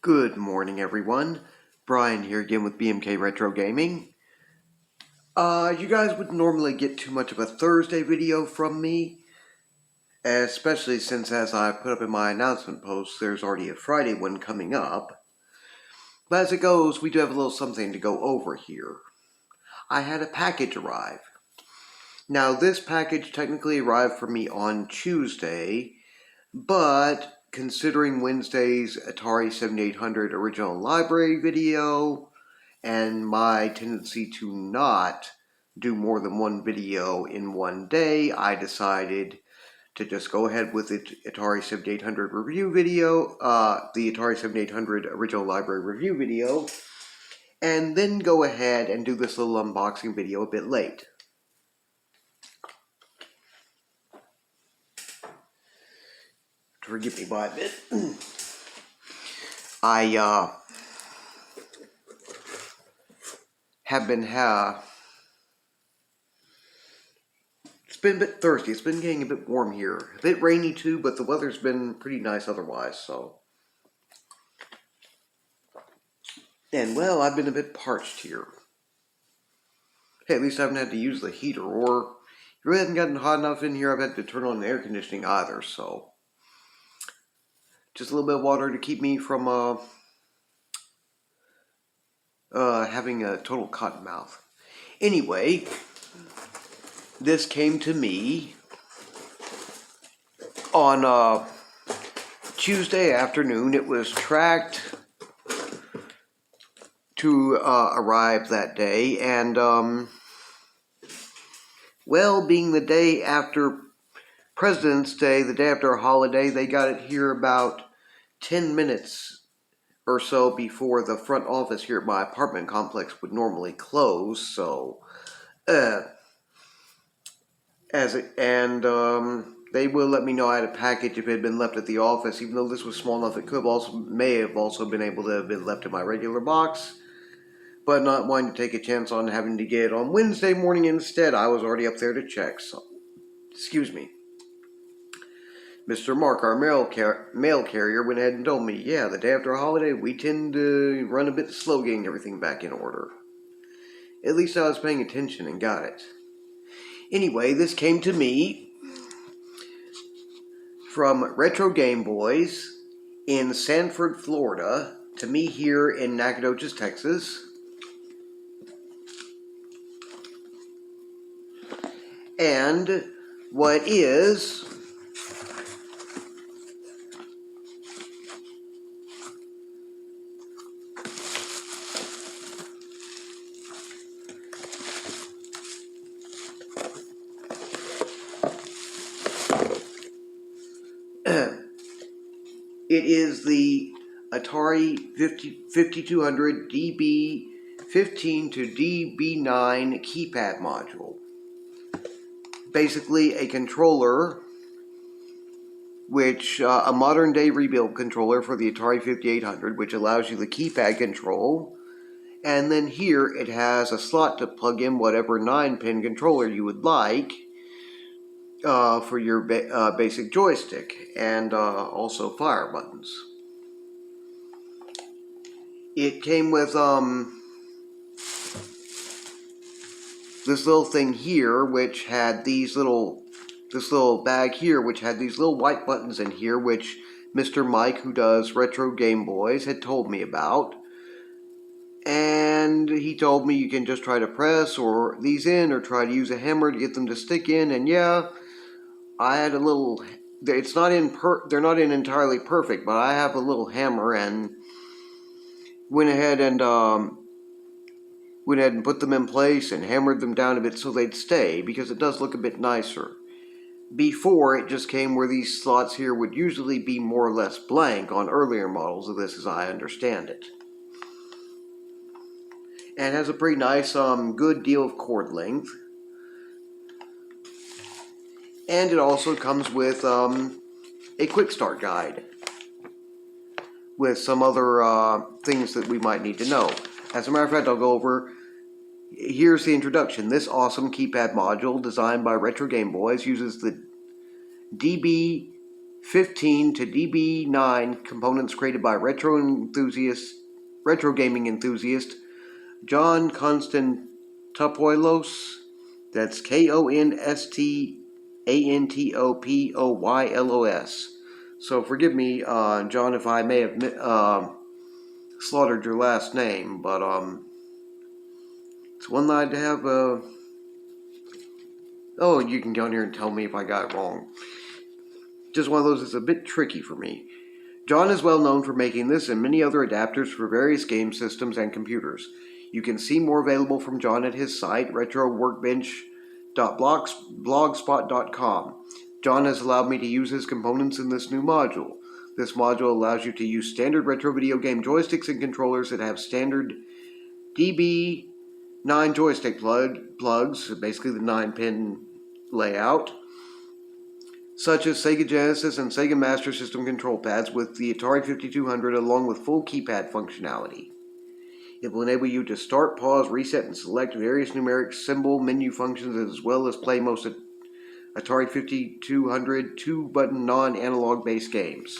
Good morning, everyone. Brian here again with BMK Retro Gaming. You guys wouldn't normally get too much of a Thursday video from me, especially since, as I put up in my announcement post, there's already a Friday one coming up. But as it goes, we do have a little something to go over here. I had a package arrive. Now, this package technically arrived for me on Tuesday, but considering Wednesday's Atari 7800 original library video and my tendency to not do more than one video in one day, I decided to just go ahead with the Atari 7800 review video, the Atari 7800 original library review video, and then go ahead and do this little unboxing video a bit late. Forgive me by a bit. I have been it's been a bit thirsty. It's been getting a bit warm here. A bit rainy too, but the weather's been pretty nice otherwise, so. And well, I've been a bit parched here. Hey, at least I haven't had to use the heater, or it really hasn't gotten hot enough in here. I've had to turn on the air conditioning either, so. Just a little bit of water to keep me from having a total cotton mouth. Anyway, this came to me on Tuesday afternoon. It was tracked to arrive that day, and well, being the day after President's Day, the day after a holiday, they got it here about 10 minutes or so before the front office here at my apartment complex would normally close. So, they will let me know I had a package if it had been left at the office, even though this was small enough it may have also been able to have been left in my regular box. But not wanting to take a chance on having to get it on Wednesday morning instead, I was already up there to check. So, excuse me. Mr. Mark, our mail carrier, went ahead and told me, yeah, the day after a holiday, we tend to run a bit slow getting everything back in order. At least I was paying attention and got it. Anyway, this came to me from RetroGameBoyz in Sanford, Florida, to me here in Nacogdoches, Texas. And what is it is the Atari 5200 DB15 to DB9 keypad module. Basically a controller, which a modern day rebuild controller for the Atari 5800, which allows you the keypad control. And then here it has a slot to plug in whatever 9-pin controller you would like for your basic joystick, and also fire buttons. It came with this little thing here, which had this little bag here, which had these little white buttons in here, which Mr. Mike, who does RetroGameBoyz, had told me about. And he told me you can just try to press these in, or try to use a hammer to get them to stick in. And yeah, I had a little. It's not in. They're not in entirely perfect, but I have a little hammer and went ahead and put them in place and hammered them down a bit so they'd stay, because it does look a bit nicer. Before, it just came where these slots here would usually be more or less blank on earlier models of this, as I understand it. And has a pretty nice, good deal of cord length. And it also comes with a quick start guide with some other things that we might need to know. As a matter of fact, I'll go over. Here's the introduction. This awesome keypad module, designed by RetroGameBoyz, uses the DB 15 to DB9 components created by retro gaming enthusiast John Konstantopoulos. That's Konstantopoulos. So forgive me, John, if I may have slaughtered your last name, but it's one that I'd have. Oh, you can go in here and tell me if I got it wrong. Just one of those that's a bit tricky for me. John is well known for making this and many other adapters for various game systems and computers. You can see more available from John at his site, retroworkbench.blogspot.com. John has allowed me to use his components in this new module. This module allows you to use standard retro video game joysticks and controllers that have standard DB9 joystick plugs, basically the 9-pin layout, such as Sega Genesis and Sega Master System control pads with the Atari 5200 along with full keypad functionality. It will enable you to start, pause, reset, and select various numeric symbol menu functions as well as play most Atari 5200 2-button non-analog based games.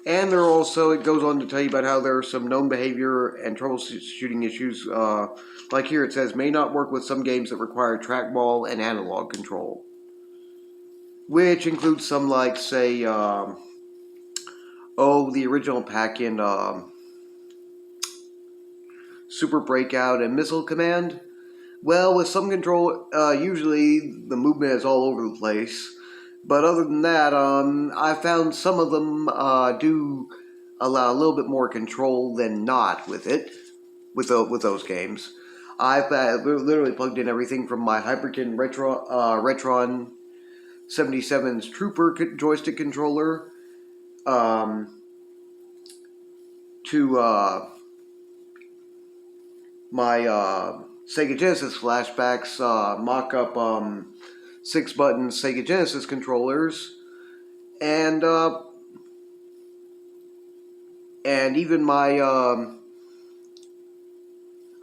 And it goes on to tell you about how there are some known behavior and troubleshooting issues. Like here it says, may not work with some games that require trackball and analog control. Which includes some like, say, the original pack-in Super Breakout and Missile Command. Well, with some control, usually the movement is all over the place. But other than that, I found some of them do allow a little bit more control than not with it, with those games. I've literally plugged in everything from my Hyperkin Retron 77's Trooper joystick controller to my Sega Genesis flashbacks mock-up 6-button Sega Genesis controllers, and even my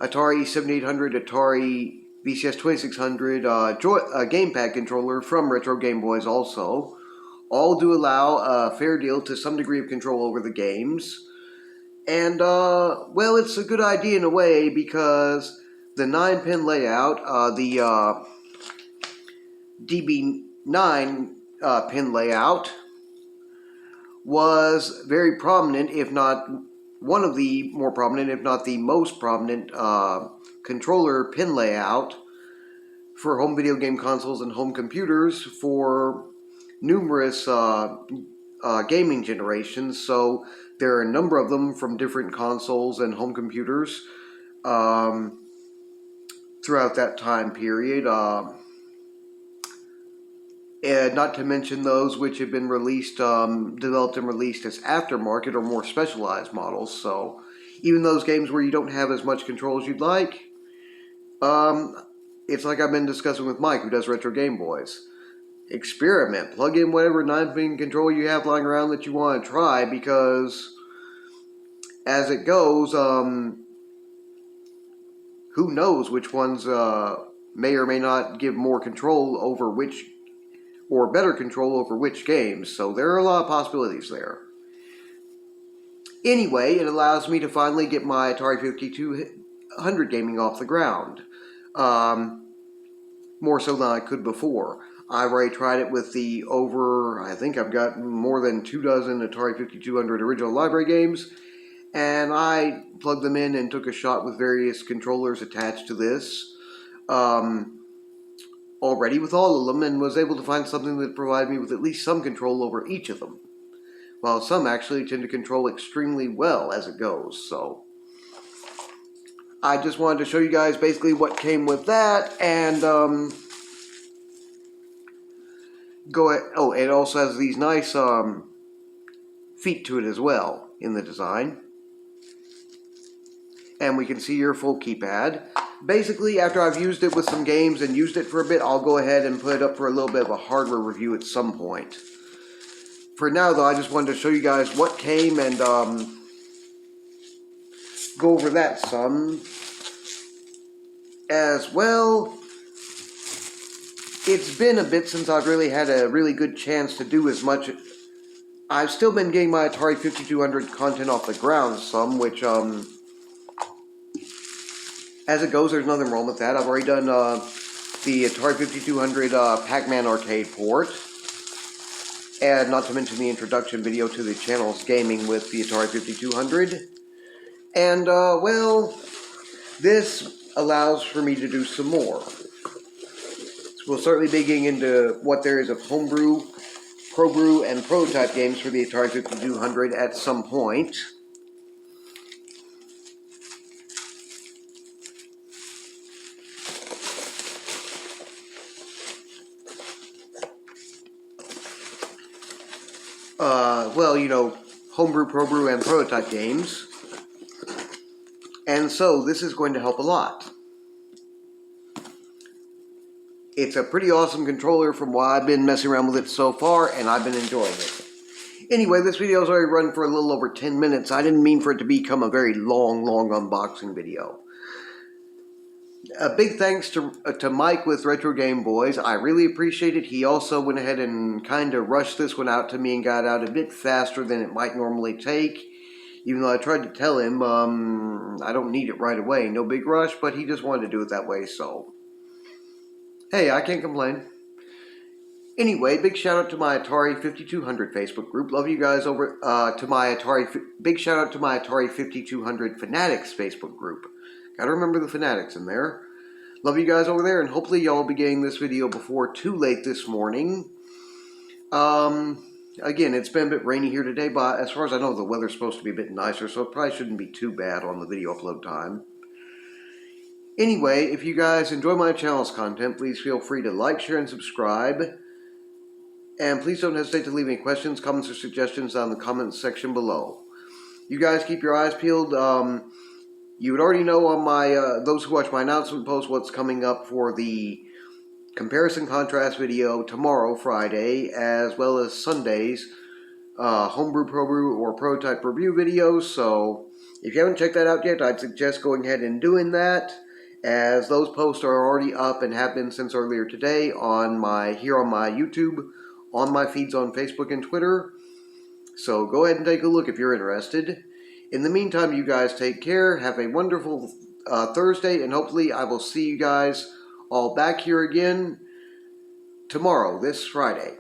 Atari 7800, Atari VCS 2600 gamepad controller from RetroGameBoyz also. All do allow a fair deal to some degree of control over the games. And, well, it's a good idea in a way because the 9-pin layout, the DB9 pin layout, was very prominent, if not one of the more prominent, if not the most prominent controller pin layout for home video game consoles and home computers for numerous gaming generations. So there are a number of them from different consoles and home computers throughout that time period. And not to mention those which have been released, developed and released as aftermarket or more specialized models. So even those games where you don't have as much control as you'd like, it's like I've been discussing with Mike, who does RetroGameBoyz. Experiment. Plug in whatever 9-pin controller you have lying around that you want to try, because as it goes, who knows which ones may or may not give more control over which, or better control over which games. So there are a lot of possibilities there. Anyway, it allows me to finally get my Atari 5200 gaming off the ground. More so than I could before. I've already tried it with I think I've got more than 24 Atari 5200 original library games, and I plugged them in and took a shot with various controllers attached to this already with all of them, and was able to find something that provided me with at least some control over each of them, while some actually tend to control extremely well as it goes. So I just wanted to show you guys basically what came with that, and go ahead. Oh, it also has these nice feet to it as well in the design, and we can see your full keypad. Basically, after I've used it with some games and used it for a bit, I'll go ahead and put it up for a little bit of a hardware review at some point. For now, though, I just wanted to show you guys what came and go over that some as well. it's been a bit since I've really had a really good chance to do as much. I've still been getting my Atari 5200 content off the ground some, which, as it goes, there's nothing wrong with that. I've already done the Atari 5200 Pac-Man arcade port, and not to mention the introduction video to the channel's gaming with the Atari 5200. And, well, this allows for me to do some more. So we'll certainly be getting into what there is of homebrew, ProBrew, and prototype games for the Atari 5200 at some point. Well, you know, homebrew, ProBrew, and prototype games. And so, this is going to help a lot. It's a pretty awesome controller from what I've been messing around with it so far, and I've been enjoying it. Anyway, this video's already run for a little over 10 minutes. I didn't mean for it to become a very long unboxing video. A big thanks to Mike with RetroGameBoyz. I really appreciate it. He also went ahead and kind of rushed this one out to me and got out a bit faster than it might normally take. Even though I tried to tell him, I don't need it right away, no big rush, but he just wanted to do it that way, so hey, I can't complain. Anyway, big shout out to my Atari 5200 Facebook group. Love you guys over big shout out to my Atari 5200 Fanatics Facebook group. Gotta remember the Fanatics in there. Love you guys over there, and hopefully y'all will be getting this video before too late this morning. Again, it's been a bit rainy here today, but as far as I know, the weather's supposed to be a bit nicer, so it probably shouldn't be too bad on the video upload time. Anyway, if you guys enjoy my channel's content, please feel free to like, share, and subscribe. And please don't hesitate to leave any questions, comments, or suggestions down in the comments section below. You guys keep your eyes peeled. You would already know on my, those who watch my announcement post, what's coming up for the comparison contrast video tomorrow, Friday, as well as Sunday's homebrew, ProBrew, or prototype review videos. So if you haven't checked that out yet, I'd suggest going ahead and doing that, as those posts are already up and have been since earlier today on my YouTube, on my feeds on Facebook and Twitter. So go ahead and take a look if you're interested. In the meantime, you guys take care, have a wonderful Thursday, and hopefully I will see you guys all back here again tomorrow, this Friday.